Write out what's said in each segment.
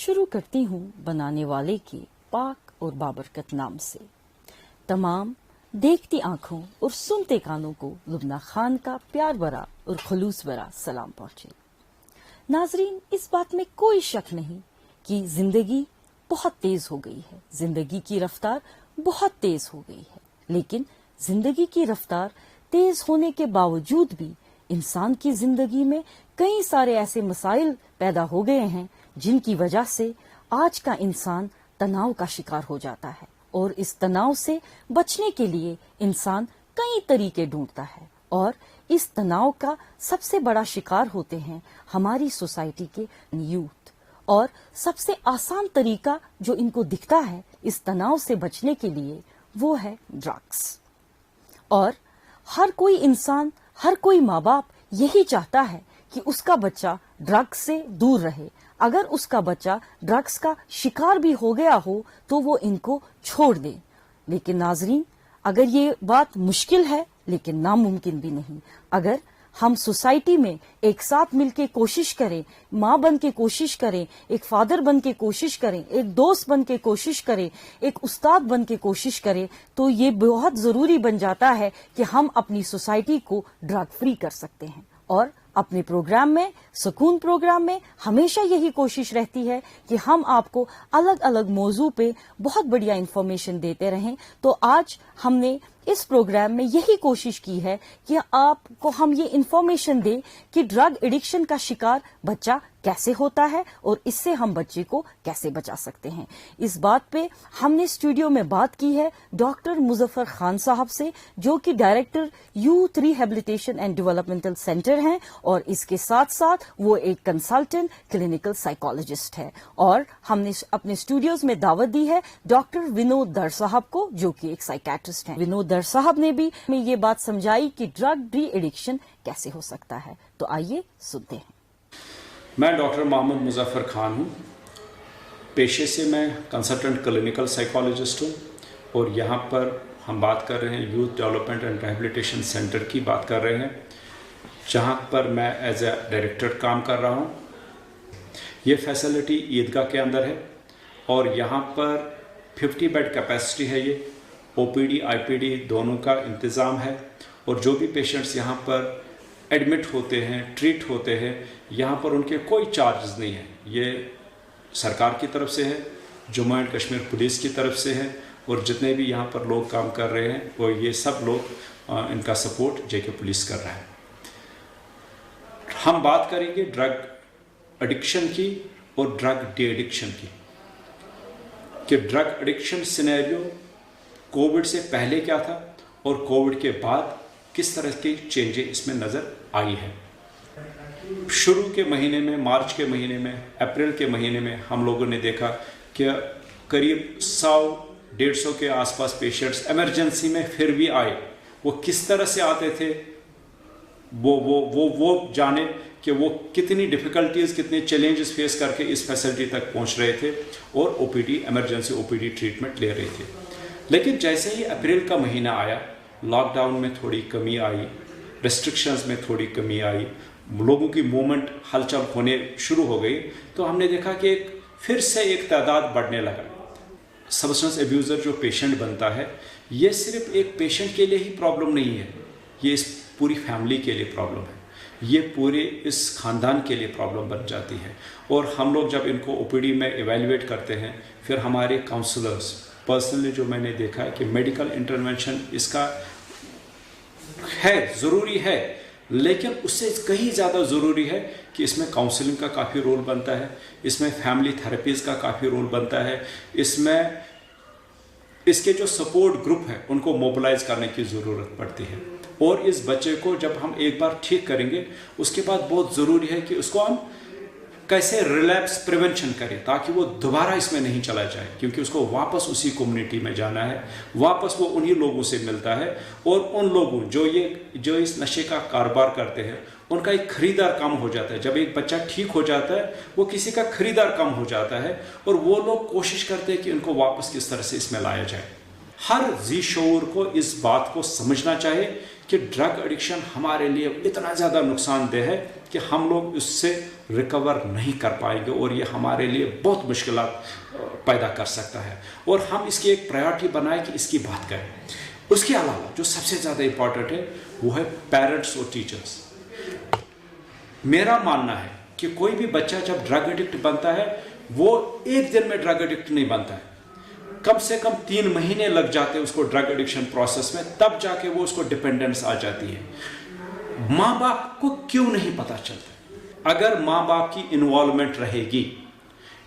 शुरू करती हूँ बनाने वाले के पाक और बाबरकत नाम से। तमाम देखती आंखों और सुनते कानों को लुबना खान का प्यार भरा और खलूस भरा सलाम पहुंचे। नाजरीन, इस बात में कोई शक नहीं कि जिंदगी बहुत तेज हो गई है, जिंदगी की रफ्तार बहुत तेज हो गई है। लेकिन जिंदगी की रफ्तार तेज होने के बावजूद भी इंसान की जिंदगी में कई सारे ऐसे मसाइल पैदा हो गए हैं जिनकी वजह से आज का इंसान तनाव का शिकार हो जाता है, और इस तनाव से बचने के लिए इंसान कई तरीके ढूंढता है, और इस तनाव का सबसे बड़ा शिकार होते हैं हमारी सोसाइटी के यूथ। और सबसे आसान तरीका जो इनको दिखता है इस तनाव से बचने के लिए वो है ड्रग्स। और हर कोई इंसान, हर कोई माँ बाप यही चाहता है कि उसका बच्चा ड्रग्स से दूर रहे। अगर उसका बच्चा ड्रग्स का शिकार भी हो गया हो तो वो इनको छोड़ दे। लेकिन नाजरीन, अगर ये बात मुश्किल है लेकिन नामुमकिन भी नहीं। अगर हम सोसाइटी में एक साथ मिलके कोशिश करें, माँ बन के कोशिश करें, एक फादर बन के कोशिश करें, एक दोस्त बन के कोशिश करें, एक उस्ताद बन के कोशिश करें, तो ये बहुत जरूरी बन जाता है कि हम अपनी सोसाइटी को ड्रग फ्री कर सकते हैं। और अपने प्रोग्राम में, सुकून प्रोग्राम में, हमेशा यही कोशिश रहती है कि हम आपको अलग अलग मौजू पे बहुत बढ़िया इंफॉर्मेशन देते रहें। तो आज हमने इस प्रोग्राम में यही कोशिश की है कि आपको हम ये इंफॉर्मेशन दें कि ड्रग एडिक्शन का शिकार बच्चा कैसे होता है और इससे हम बच्चे को कैसे बचा सकते हैं। इस बात पे हमने स्टूडियो में बात की है डॉक्टर मुजफ्फर खान साहब से, जो कि director youth rehabilitation and developmental centre हैं, और इसके साथ साथ वो एक कंसल्टेंट क्लिनिकल साइकोलॉजिस्ट है। और हमने अपने स्टूडियोज में दावत दी है डॉक्टर विनोद दर साहब को, जो कि एक साइकेट्रिस्ट हैं। विनोद दर साहब ने भी हमें ये बात समझाई कि ड्रग डी एडिक्शन कैसे हो सकता है। तो आइए सुनते हैं। मैं डॉक्टर मोहम्मद मुजफ्फर खान हूँ। पेशे से मैं कंसल्टेंट क्लिनिकल साइकोलॉजिस्ट हूँ, और यहाँ पर हम बात कर रहे हैं youth development and rehabilitation centre की बात कर रहे हैं, जहाँ पर मैं एज ए डायरेक्टर काम कर रहा हूँ। ये फैसिलिटी ईदगाह के अंदर है, और यहाँ पर 50 बेड कैपेसिटी है। ये ओपीडी आईपीडी दोनों का इंतज़ाम है, और जो भी पेशेंट्स यहाँ पर एडमिट होते हैं, ट्रीट होते हैं, यहाँ पर उनके कोई चार्जेस नहीं है। ये सरकार की तरफ से है, जम्मू एंड कश्मीर पुलिस की तरफ से है, और जितने भी यहाँ पर लोग काम कर रहे हैं वो ये सब लोग इनका सपोर्ट जेके पुलिस कर रहा है। हम बात करेंगे ड्रग एडिक्शन की और ड्रग डी एडिक्शन की, कि ड्रग एडिक्शन सिनेरियो कोविड से पहले क्या था और कोविड के बाद किस तरह की चेंजेस इसमें नज़र आई है। शुरू के महीने में, मार्च के महीने में, अप्रैल के महीने में हम लोगों ने देखा कि करीब 100-150 के आसपास पेशेंट्स इमरजेंसी में फिर भी आए। वो किस तरह से आते थे वो जाने कि वो कितनी डिफ़िकल्टीज़, कितने चैलेंजेस फेस करके इस फैसिलिटी तक पहुंच रहे थे और ओपीडी, इमरजेंसी ओपीडी ट्रीटमेंट ले रहे थे। लेकिन जैसे ही अप्रैल का महीना आया, लॉकडाउन में थोड़ी कमी आई, रेस्ट्रिक्शंस में थोड़ी कमी आई, लोगों की मूवमेंट हलचल होने शुरू हो गई, तो हमने देखा कि फिर से एक तादाद बढ़ने लगा। सब्सटेंस एब्यूज़र जो पेशेंट बनता है, ये सिर्फ एक पेशेंट के लिए ही प्रॉब्लम नहीं है, ये इस पूरी फैमिली के लिए प्रॉब्लम है, ये पूरे इस ख़ानदान के लिए प्रॉब्लम बन जाती है। और हम लोग जब इनको ओपीडी में एवेल्युएट करते हैं, फिर हमारे काउंसलर्स, पर्सनली जो मैंने देखा है कि मेडिकल इंटरवेंशन इसका है, ज़रूरी है, लेकिन उससे कहीं ज़्यादा ज़रूरी है कि इसमें काउंसलिंग का काफ़ी रोल बनता है, इसमें फैमिली थेरेपीज़ का काफ़ी रोल बनता है, इसमें इसके जो सपोर्ट ग्रुप है उनको मोबिलाइज करने की ज़रूरत पड़ती है। और इस बच्चे को जब हम एक बार ठीक करेंगे, उसके बाद बहुत ज़रूरी है कि उसको हम कैसे रिलैप्स प्रिवेंशन करें ताकि वो दोबारा इसमें नहीं चला जाए, क्योंकि उसको वापस उसी कम्युनिटी में जाना है, वापस वो उन्हीं लोगों से मिलता है। और उन लोगों जो इस नशे का कारोबार करते हैं, उनका एक खरीदार कम हो जाता है। जब एक बच्चा ठीक हो जाता है, वो किसी का खरीदार कम हो जाता है, और वो लोग कोशिश करते हैं कि उनको वापस किस तरह से इसमें लाया जाए। हर जी शऊर को इस बात को समझना चाहिए कि ड्रग एडिक्शन हमारे लिए इतना ज़्यादा नुकसानदेह है कि हम लोग उससे रिकवर नहीं कर पाएंगे और ये हमारे लिए बहुत मुश्किलात पैदा कर सकता है, और हम इसकी एक प्रायोरिटी बनाएं कि इसकी बात करें। उसके अलावा जो सबसे ज़्यादा इम्पॉर्टेंट है वो है पेरेंट्स और टीचर्स। मेरा मानना है कि कोई भी बच्चा जब ड्रग एडिक्ट बनता है वो एक दिन में ड्रग एडिक्ट नहीं बनता है, कम से कम 3 महीने लग जाते हैं उसको ड्रग एडिक्शन प्रोसेस में, तब जाके वो उसको डिपेंडेंस आ जाती है। माँ बाप को क्यों नहीं पता चलता? अगर माँ बाप की इन्वॉल्वमेंट रहेगी,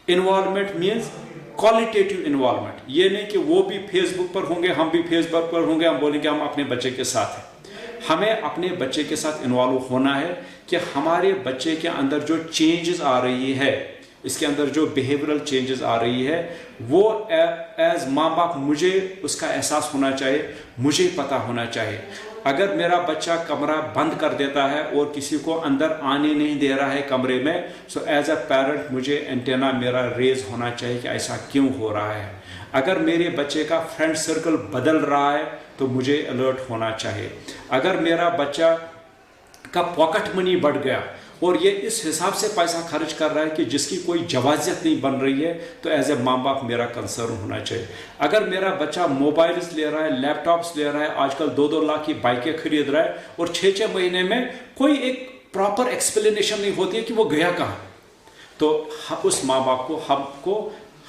इन्वॉल्वमेंट मीन्स क्वालिटेटिव इन्वॉल्वमेंट, ये नहीं कि वो भी फेसबुक पर होंगे हम भी फेसबुक पर होंगे, हम बोलेंगे हम अपने बच्चे के साथ हैं। हमें अपने बच्चे के साथ इन्वॉल्व होना है कि हमारे बच्चे के अंदर जो चेंजेस आ रही है, इसके अंदर जो बिहेवियरल चेंजेस आ रही है, वो एज माँ बाप मुझे उसका एहसास होना चाहिए, मुझे पता होना चाहिए। अगर मेरा बच्चा कमरा बंद कर देता है और किसी को अंदर आने नहीं दे रहा है कमरे में, सो एज अ पेरेंट मुझे एंटेना मेरा रेज होना चाहिए कि ऐसा क्यों हो रहा है। अगर मेरे बच्चे का फ्रेंड सर्कल बदल रहा है तो मुझे अलर्ट होना चाहिए। अगर मेरा बच्चा का पॉकेट मनी बढ़ गया और ये इस हिसाब से पैसा खर्च कर रहा है कि जिसकी कोई जवाजियत नहीं बन रही है, तो एज ए माँ बाप मेरा कंसर्न होना चाहिए। अगर मेरा बच्चा मोबाइल्स ले रहा है, लैपटॉप्स ले रहा है, आजकल 2-2 लाख की बाइकें खरीद रहा है और 6-6 महीने में कोई एक प्रॉपर एक्सप्लेनेशन नहीं होती है कि वो गया कहाँ, तो उस माँ बाप को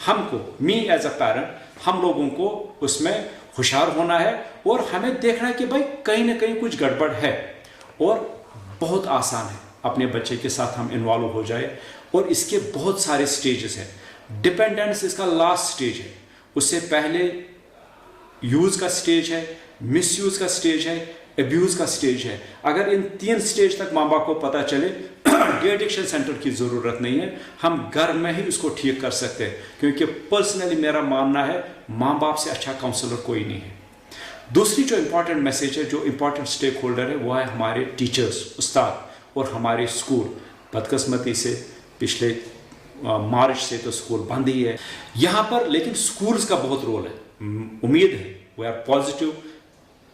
हमको मी एज अ पेरेंट, हम लोगों को उसमें होशियार होना है और हमें देखना है कि भाई कहीं ना कहीं कुछ गड़बड़ है। और बहुत आसान है, अपने बच्चे के साथ हम इन्वॉल्व हो जाए, और इसके बहुत सारे स्टेजेस हैं। डिपेंडेंस इसका लास्ट स्टेज है, उससे पहले यूज़ का स्टेज है, मिसयूज का स्टेज है, एब्यूज़ का स्टेज है। अगर इन 3 स्टेज तक माँ बाप को पता चले, डी एडिक्शन सेंटर की ज़रूरत नहीं है, हम घर में ही उसको ठीक कर सकते हैं, क्योंकि पर्सनली मेरा मानना है माँ बाप से अच्छा काउंसलर कोई नहीं है। दूसरी जो इम्पॉर्टेंट मैसेज है, जो इम्पॉर्टेंट स्टेक होल्डर है, वो है हमारे टीचर्स, उस्ताद और हमारे स्कूल। बदकिस्मती से पिछले मार्च से तो स्कूल बंद ही है यहाँ पर, लेकिन स्कूल्स का बहुत रोल है। उम्मीद है, वी आर पॉजिटिव,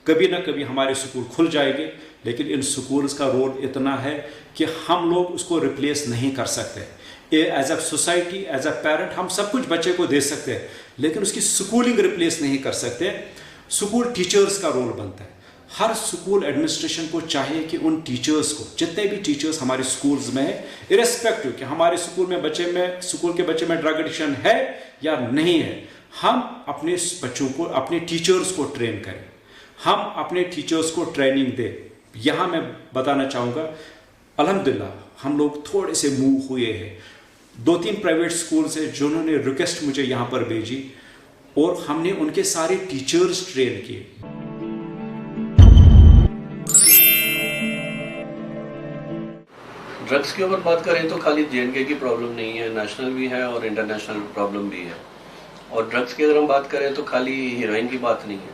कभी ना कभी हमारे स्कूल खुल जाएंगे, लेकिन इन स्कूल्स का रोल इतना है कि हम लोग उसको रिप्लेस नहीं कर सकते। As a society, as a parent हम सब कुछ बच्चे को दे सकते हैं, लेकिन उसकी स्कूलिंग रिप्लेस नहीं कर सकते। स्कूल टीचर्स का रोल बनता है। हर स्कूल एडमिनिस्ट्रेशन को चाहिए कि उन टीचर्स को, जितने भी टीचर्स हमारे स्कूल्स में हैं, इरेस्पेक्टिव कि हमारे स्कूल के बच्चे में ड्रग एडिक्शन है या नहीं है, हम अपने बच्चों को, अपने टीचर्स को ट्रेन करें, हम अपने टीचर्स को ट्रेनिंग दें। यहाँ मैं बताना चाहूँगा, अल्हम्दुलिल्लाह हम लोग थोड़े से मूव हुए हैं। 2-3 प्राइवेट स्कूल्स हैं जिन्होंने रिक्वेस्ट मुझे यहाँ पर भेजी और हमने उनके सारे टीचर्स ट्रेन किए। ड्रग्स के ऊपर बात करें तो खाली J&K की प्रॉब्लम नहीं है, नेशनल भी है और इंटरनेशनल प्रॉब्लम भी है। और ड्रग्स की अगर हम बात करें तो खाली हीरोइन की बात नहीं है,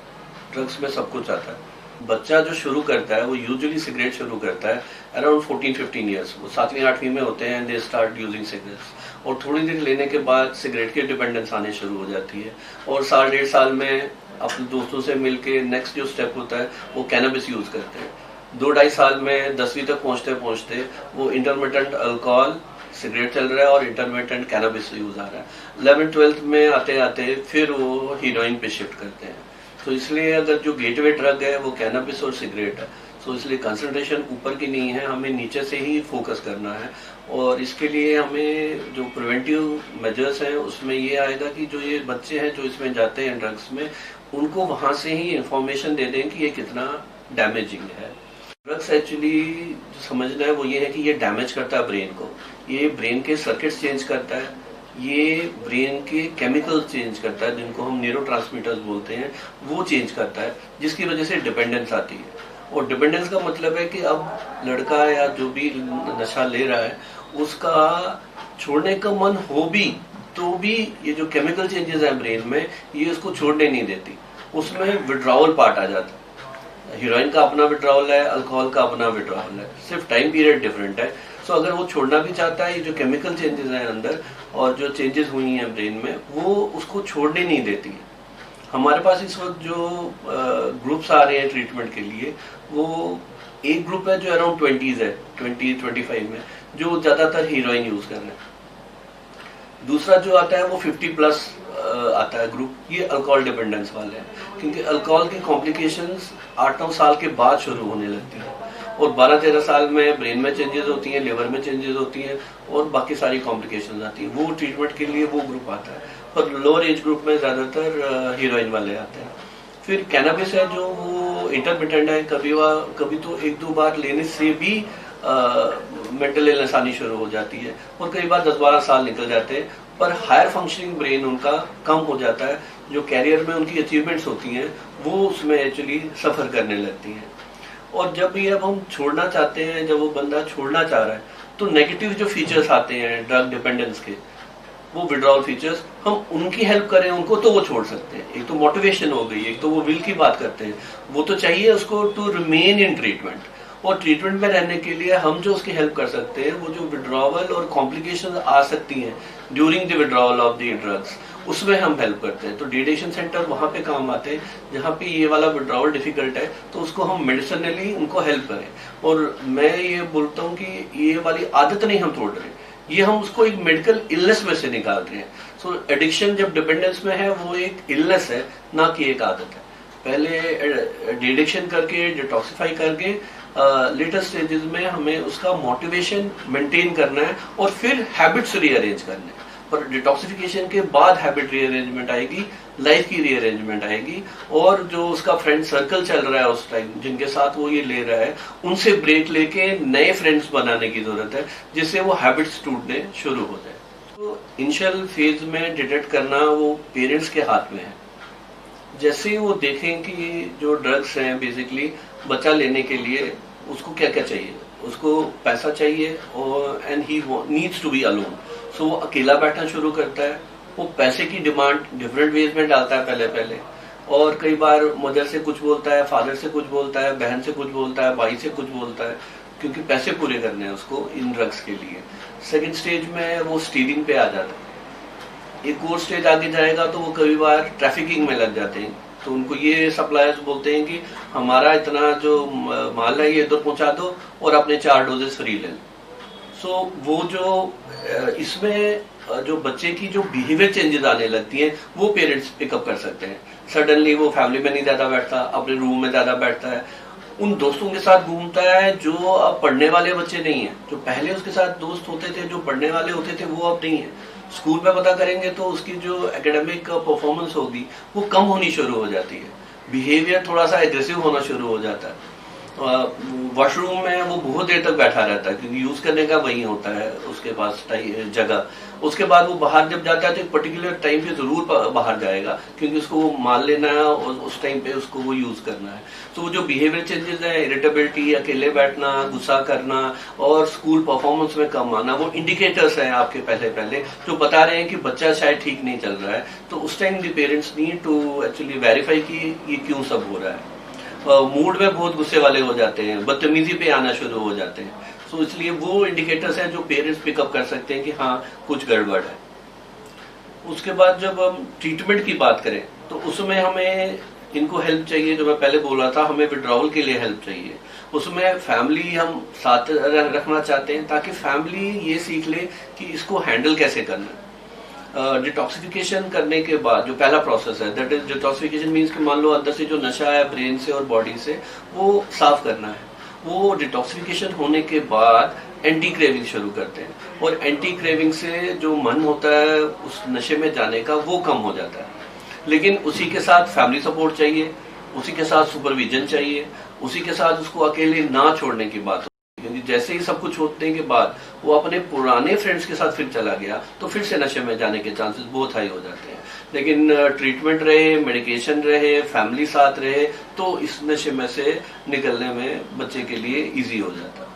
ड्रग्स में सब कुछ आता है। बच्चा जो शुरू करता है वो यूजुअली सिगरेट शुरू करता है अराउंड 14-15 ईयर्स, वो 7वीं-8वीं में होते हैं, दे स्टार्ट यूजिंग सिगरेट्स। और थोड़ी देर लेने के बाद सिगरेट की डिपेंडेंस आने शुरू हो जाती है, और 1.5 साल में अपने दोस्तों से मिलके नेक्स्ट जो स्टेप होता है वो कैनबिस यूज करते हैं। 2-2.5 साल में 10वीं तक पहुंचते पहुंचते वो इंटरमिटेंट अल्कोहल, सिगरेट चल रहा है और इंटरमिटेंट कैनबिस यूज आ रहा है। 11th-12th में आते आते फिर वो हीरोइन पे शिफ्ट करते हैं। तो इसलिए अगर जो गेटवे ड्रग है वो कैनबिस और सिगरेट है, तो इसलिए कंसंट्रेशन ऊपर की नहीं है, हमें नीचे से ही फोकस करना है। और इसके लिए हमें जो प्रिवेंटिव मेजर्स हैं उसमें ये आएगा कि जो ये बच्चे हैं जो इसमें जाते हैं ड्रग्स में, उनको वहां से ही इंफॉर्मेशन दे दें कि ये कितना डैमेजिंग है। ड्रग्स एक्चुअली जो समझना है वो ये है कि ये डैमेज करता है ब्रेन को, ये ब्रेन के सर्किट्स चेंज करता है, ये ब्रेन के केमिकल्स चेंज करता है जिनको हम न्यूरोट्रांसमीटर्स बोलते हैं, वो चेंज करता है, जिसकी वजह से डिपेंडेंस आती है। और डिपेंडेंस का मतलब है कि अब लड़का या जो भी नशा ले रहा है उसका छोड़ने का मन हो भी तो भी ये जो केमिकल चेंजेस है ब्रेन में ये उसको छोड़ने नहीं देती, उसमें विड्रॉवल पार्ट आ जाता है। हीरोइन का अपना विड्रॉवल है, अल्कोहल का अपना विड्रॉवल है, सिर्फ टाइम पीरियड डिफरेंट है। सो अगर वो छोड़ना भी चाहता है, ये जो केमिकल चेंजेस हैं अंदर और जो चेंजेस हुई हैं ब्रेन में, वो उसको छोड़ने नहीं देती है। हमारे पास इस वक्त जो ग्रुप्स आ रहे हैं ट्रीटमेंट के लिए, वो एक ग्रुप है जो अराउंड 20s है, 20-25 में, जो ज्यादातर हीरोइन यूज कर रहे हैं। दूसरा जो आता है वो 50 प्लस आता है ग्रुप, ये अल्कोहल डिपेंडेंस वाले हैं, क्योंकि अल्कोहल की कॉम्प्लिकेशंस 8-9 साल के बाद शुरू होने लगती है और 12-13 साल में ब्रेन में चेंजेस होती हैं, लिवर में चेंजेस होती हैं और बाकी सारी कॉम्प्लिकेशंस आती हैं। वो ट्रीटमेंट के लिए वो ग्रुप आता है, पर लोअर एज ग्रुप में ज्यादातर हीरोइन वाले आते हैं। फिर कैनाबिस है जो वो इंटरमिटेंट है, कभी तो 1-2 बार लेने से भी मेंटल इलनेस आनी शुरू हो जाती है और कई बार 10-12 साल निकल जाते हैं, पर हायर फंक्शनिंग ब्रेन उनका कम हो जाता है, जो कैरियर में उनकी अचीवमेंट्स होती हैं वो उसमें एक्चुअली सफर करने लगती हैं। और जब भी अब हम छोड़ना चाहते हैं, जब वो बंदा छोड़ना चाह रहा है, तो नेगेटिव जो फीचर्स आते हैं ड्रग डिपेंडेंस के, वो विड्रॉल फीचर्स, हम उनकी हेल्प करें उनको तो वो छोड़ सकते हैं। एक तो मोटिवेशन हो गई, एक तो वो विल की बात करते हैं, वो तो चाहिए उसको टू रिमेन इन ट्रीटमेंट, और ट्रीटमेंट में रहने के लिए हम जो उसकी हेल्प कर सकते हैं, वो जो विड्रॉवल और कॉम्प्लिकेशन आ सकती हैं during the withdrawal of the drugs, उसमें हम हेल्प करते हैं। तो डिडेक्शन सेंटर वहां पे काम आते हैं जहाँ पे ये वाला विड्रॉवल डिफिकल्ट है, तो उसको हम मेडिसिनली उनको हेल्प करें। और मैं ये बोलता हूँ कि ये वाली आदत नहीं हम तोड़ रहे, ये हम उसको एक मेडिकल इलनेस में से निकाल रहे हैं। सो एडिक्शन जब डिपेंडेंस में है वो एक इलनेस है, ना कि एक आदत है। पहले डिडेक्शन करके, डिटॉक्सिफाई करके लेटर स्टेजेस में हमें उसका मोटिवेशन मेंटेन करना है और फिर हैबिट्स रीअरेंज करने हैं। पर डिटॉक्सिफिकेशन के बाद हैबिट रीअरेंजमेंट आएगी, लाइफ की रीअरेंजमेंट आएगी, और जो उसका फ्रेंड सर्कल चल रहा है उस टाइम जिनके साथ वो ये ले रहा है, उनसे ब्रेक लेके नए फ्रेंड्स बनाने की जरूरत है, जिससे वो हैबिट्स टूटने शुरू हो जाए। तो इनिशियल फेज में डिटेक्ट करना वो पेरेंट्स के हाथ में है। जैसे ही वो देखें कि जो ड्रग्स हैं बेसिकली बच्चा लेने के लिए उसको क्या क्या चाहिए, उसको पैसा चाहिए और and he needs to be alone, so वो अकेला बैठना शुरू करता है। वो पैसे की डिमांड डिफरेंट वेज में डालता है पहले, और कई बार मदर से कुछ बोलता है, फादर से कुछ बोलता है, बहन से कुछ बोलता है, भाई से कुछ बोलता है, क्योंकि पैसे पूरे करने हैं उसको इन ड्रग्स के लिए। सेकेंड स्टेज में वो स्टीलिंग पे आ जाता है। एक और स्टेज आगे जाएगा तो वो कई बार ट्रैफिकिंग में लग जाते हैं, तो उनको ये सप्लायर्स बोलते हैं कि हमारा इतना जो माल है ये इधर पहुंचा दो और अपने 4 डोजेस फ्री ले लो। सो वो जो इसमें जो बच्चे की जो बिहेवियर चेंजेस आने लगती हैं वो पेरेंट्स पिकअप कर सकते हैं। सडनली वो फैमिली में नहीं ज्यादा बैठता, अपने रूम में ज्यादा बैठता है, उन दोस्तों के साथ घूमता है जो अब पढ़ने वाले बच्चे नहीं है। जो पहले उसके साथ दोस्त होते थे, जो पढ़ने वाले होते थे, वो अब नहीं है। स्कूल में पता करेंगे तो उसकी जो एकेडमिक परफॉर्मेंस होगी वो कम होनी शुरू हो जाती है, बिहेवियर थोड़ा सा एग्रेसिव होना शुरू हो जाता है। वॉशरूम में वो बहुत देर तक बैठा रहता है क्योंकि यूज करने का वही होता है उसके पास जगह। उसके बाद वो बाहर जब जाता है तो एक पर्टिकुलर टाइम पे जरूर बाहर जाएगा क्योंकि उसको वो माल लेना है और उस टाइम पे उसको वो यूज करना है। तो वो जो बिहेवियर चेंजेस है, इरिटेबिलिटी, अकेले बैठना, गुस्सा करना और स्कूल परफॉर्मेंस में कम आना, वो इंडिकेटर्स हैं आपके पहले जो बता रहे हैं कि बच्चा शायद ठीक नहीं चल रहा है। तो उस time the parents need to actually verify कि ये क्यों सब हो रहा है। मूड में बहुत गुस्से वाले हो जाते हैं, बदतमीजी पे आना शुरू हो जाते हैं। सो इसलिए वो इंडिकेटर्स हैं जो पेरेंट्स पिकअप कर सकते हैं कि हाँ कुछ गड़बड़ है। उसके बाद जब हम ट्रीटमेंट की बात करें तो उसमें हमें इनको हेल्प चाहिए, जो मैं पहले बोल रहा था, हमें विड्रॉवल के लिए हेल्प चाहिए। उसमें फैमिली हम साथ रखना चाहते हैं ताकि फैमिली ये सीख ले कि इसको हैंडल कैसे करना है। डिटॉक्सिफिकेशन करने के बाद जो पहला प्रोसेस है, दैट इज डिटॉक्सिफिकेशन मींस कि मान लो अंदर से जो नशा है ब्रेन से और बॉडी से वो साफ करना है। वो डिटॉक्सिफिकेशन होने के बाद एंटी क्रेविंग शुरू करते हैं और एंटी क्रेविंग से जो मन होता है उस नशे में जाने का वो कम हो जाता है। लेकिन उसी के साथ फैमिली सपोर्ट चाहिए, उसी के साथ सुपरविजन चाहिए, उसी के साथ उसको अकेले ना छोड़ने की बात, क्योंकि जैसे ही सब कुछ होने के बाद वो अपने पुराने फ्रेंड्स के साथ फिर चला गया तो फिर से नशे में जाने के चांसेस बहुत हाई हो जाते हैं। लेकिन ट्रीटमेंट रहे, मेडिकेशन रहे, फैमिली साथ रहे तो इस नशे में से निकलने में बच्चे के लिए इजी हो जाता है।